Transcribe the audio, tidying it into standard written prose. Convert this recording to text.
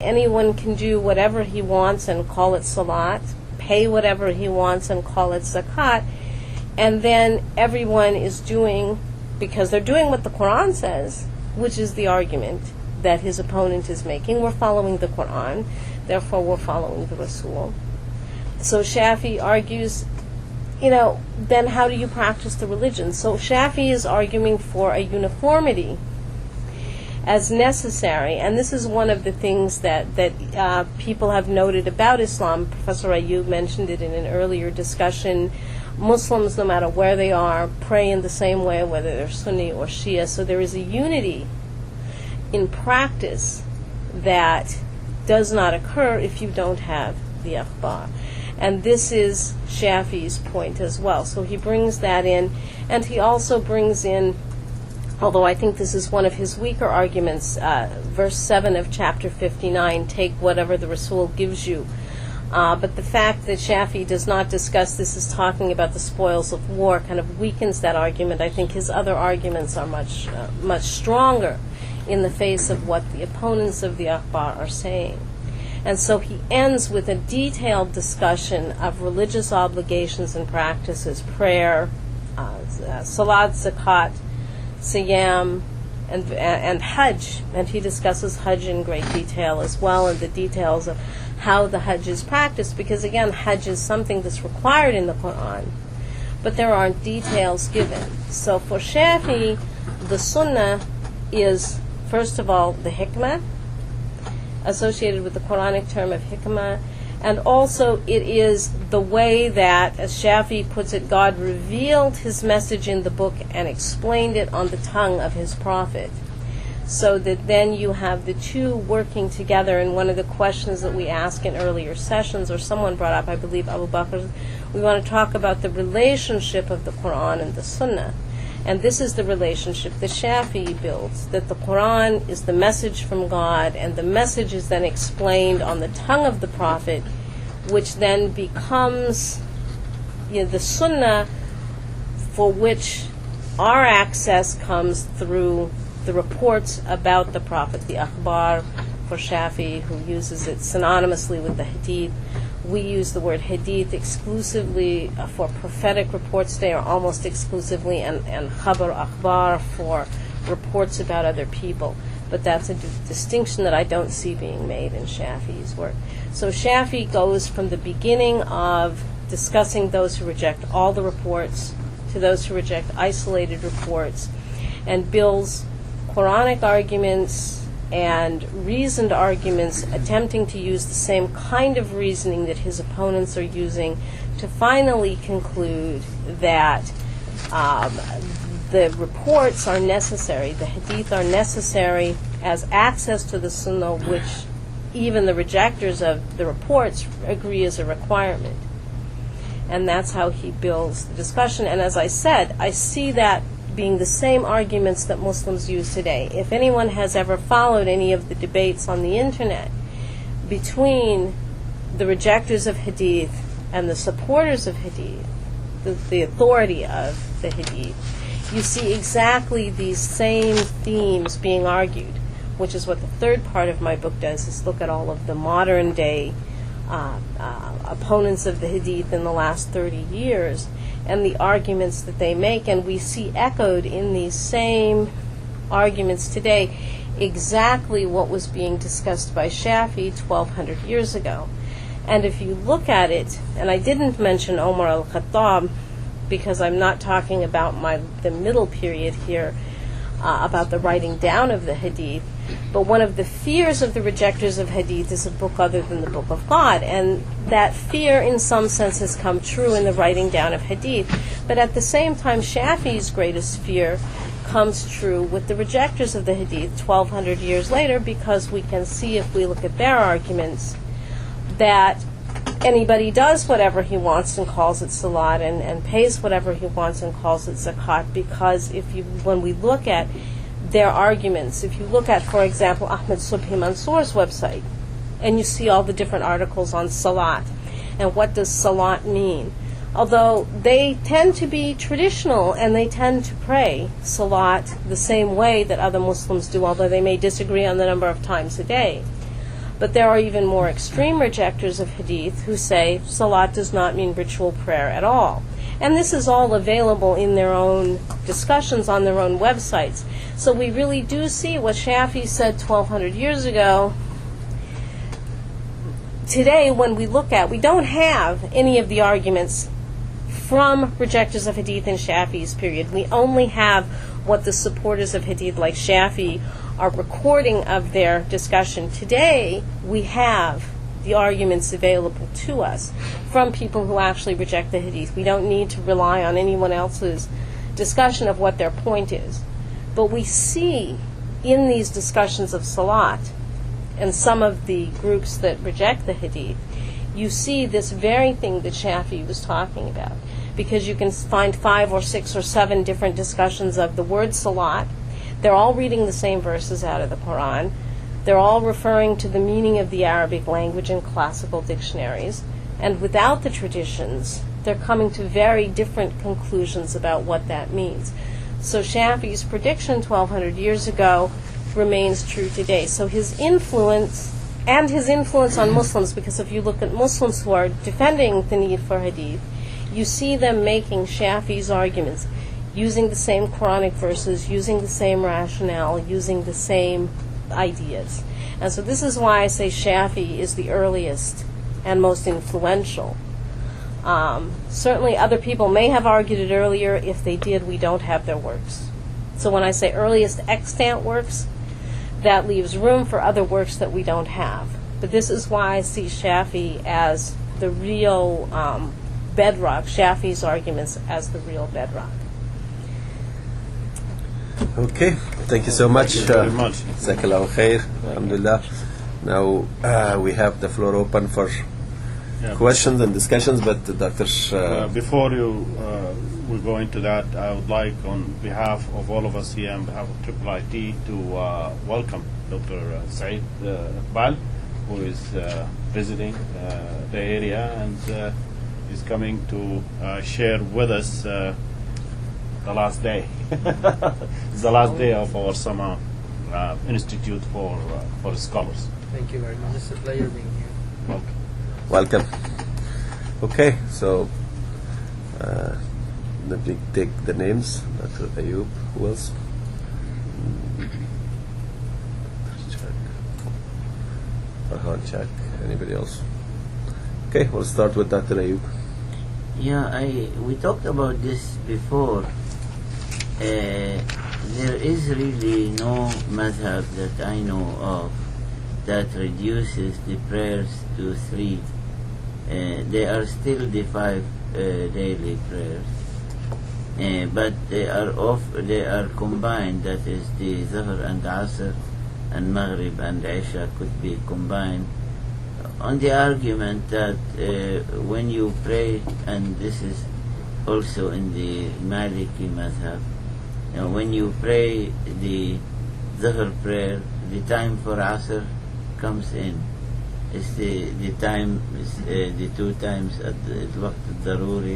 anyone can do whatever he wants and call it salat, pay whatever he wants and call it zakat, and then everyone is doing, because they're doing what the Quran says, which is the argument that his opponent is making. We're following the Quran, therefore we're following the Rasul. So Shafi argues, then how do you practice the religion? So Shafi is arguing for a uniformity as necessary, and this is one of the things that people have noted about Islam. Professor Ayub mentioned it in an earlier discussion. Muslims, no matter where they are, pray in the same way, whether they're Sunni or Shia. So there is a unity in practice that does not occur if you don't have the akhbar. And this is Shafi's point as well. So he brings that in, and he also brings in, although I think this is one of his weaker arguments, verse 7 of chapter 59, take whatever the Rasul gives you. But the fact that Shafi does not discuss this as talking about the spoils of war kind of weakens that argument. I think his other arguments are much stronger in the face of what the opponents of the akhbar are saying. And so he ends with a detailed discussion of religious obligations and practices, prayer, salat, zakat, siyam, and hajj. And he discusses hajj in great detail as well, and the details of how the hajj is practiced, because again, hajj is something that's required in the Quran, but there aren't details given. So for Shafi, the sunnah is, first of all, the hikmah, associated with the Quranic term of hikmah, and also it is the way that, as Shafi puts it, God revealed his message in the book and explained it on the tongue of his prophet. So that then you have the two working together. And one of the questions that we ask in earlier sessions, or someone brought up, I believe Abu Bakr, we want to talk about the relationship of the Quran and the Sunnah. And this is the relationship that Shafi builds, that the Quran is the message from God, and the message is then explained on the tongue of the Prophet, which then becomes the Sunnah, for which our access comes through the reports about the Prophet, the akhbar for Shafi, who uses it synonymously with the Hadith. We use the word Hadith exclusively for prophetic reports today, or almost exclusively, and khabar, akhbar for reports about other people. But that's a distinction that I don't see being made in Shafi's work. So Shafi goes from the beginning of discussing those who reject all the reports to those who reject isolated reports, and builds Quranic arguments and reasoned arguments, attempting to use the same kind of reasoning that his opponents are using, to finally conclude that the reports are necessary, the hadith are necessary as access to the sunnah, which even the rejectors of the reports agree is a requirement. And that's how he builds the discussion. And as I said, I see that being the same arguments that Muslims use today. If anyone has ever followed any of the debates on the internet between the rejectors of hadith and the supporters of hadith, the authority of the hadith, you see exactly these same themes being argued, which is what the third part of my book does, is look at all of the modern day opponents of the hadith in the last 30 years and the arguments that they make, and we see echoed in these same arguments today exactly what was being discussed by Shafi 1,200 years ago. And if you look at it, and I didn't mention Omar al-Khattab because I'm not talking about the middle period here, about the writing down of the hadith, but one of the fears of the rejectors of hadith is a book other than the book of God, and that fear in some sense has come true in the writing down of hadith. But at the same time, Shafi's greatest fear comes true with the rejectors of the hadith 1,200 years later, because we can see, if we look at their arguments, that anybody does whatever he wants and calls it salat, and pays whatever he wants and calls it zakat, because when we look at their arguments, if you look at, for example, Ahmed Subhi Mansour's website, and you see all the different articles on salat, and what does salat mean, although they tend to be traditional and they tend to pray salat the same way that other Muslims do, although they may disagree on the number of times a day. But there are even more extreme rejectors of Hadith who say Salat does not mean ritual prayer at all. And this is all available in their own discussions on their own websites. So we really do see what Shafi said 1,200 years ago. Today, when we look at, we don't have any of the arguments from rejectors of Hadith in Shafi's period. We only have what the supporters of Hadith like Shafi are recording of their discussion. Today, we have the arguments available to us from people who actually reject the Hadith. We don't need to rely on anyone else's discussion of what their point is. But we see in these discussions of Salat and some of the groups that reject the Hadith, you see this very thing that Shafi was talking about. Because you can find 5 or 6 or 7 different discussions of the word Salat. They're all reading the same verses out of the Quran. They're all referring to the meaning of the Arabic language in classical dictionaries. And without the traditions, they're coming to very different conclusions about what that means. So Shafi's prediction 1,200 years ago remains true today. So his influence, and his influence on Muslims, because if you look at Muslims who are defending the need for Hadith, you see them making Shafi's arguments, using the same Quranic verses, using the same rationale, using the same ideas. And so this is why I say Shafi is the earliest and most influential. Certainly other people may have argued it earlier. If they did, we don't have their works. So when I say earliest extant works, that leaves room for other works that we don't have. But this is why I see Shafi as the real bedrock, Shafi's arguments as the real bedrock. Okay, thank you so much. Thank you very much. Jazakallahu khair. Alhamdulillah. Now we have the floor open for questions and discussions, but Dr. Before we go into that, I would like, on behalf of all of us here, on behalf of Triple IT, to welcome Dr. Saeed Iqbal, who is visiting the area and is coming to share with us the last day. It's the last day of our summer institute for scholars. Thank you very much. It's a pleasure being here. Welcome. Okay, so let me take the names. Dr. Ayub, who else? Farhan Chak. Anybody else? Okay, we'll start with Dr. Ayub. Yeah, we talked about this before. There is really no madhab that I know of that reduces the prayers to 3. They are still the 5 daily prayers, but they are combined. That is, the Zuhr and Asr and Maghrib and Isha could be combined, on the argument that when you pray, and this is also in the Maliki madhab, when you pray the Zuhr prayer, the time for Asr comes in. It's the time, the 2 times at the Waqt al-Daruri,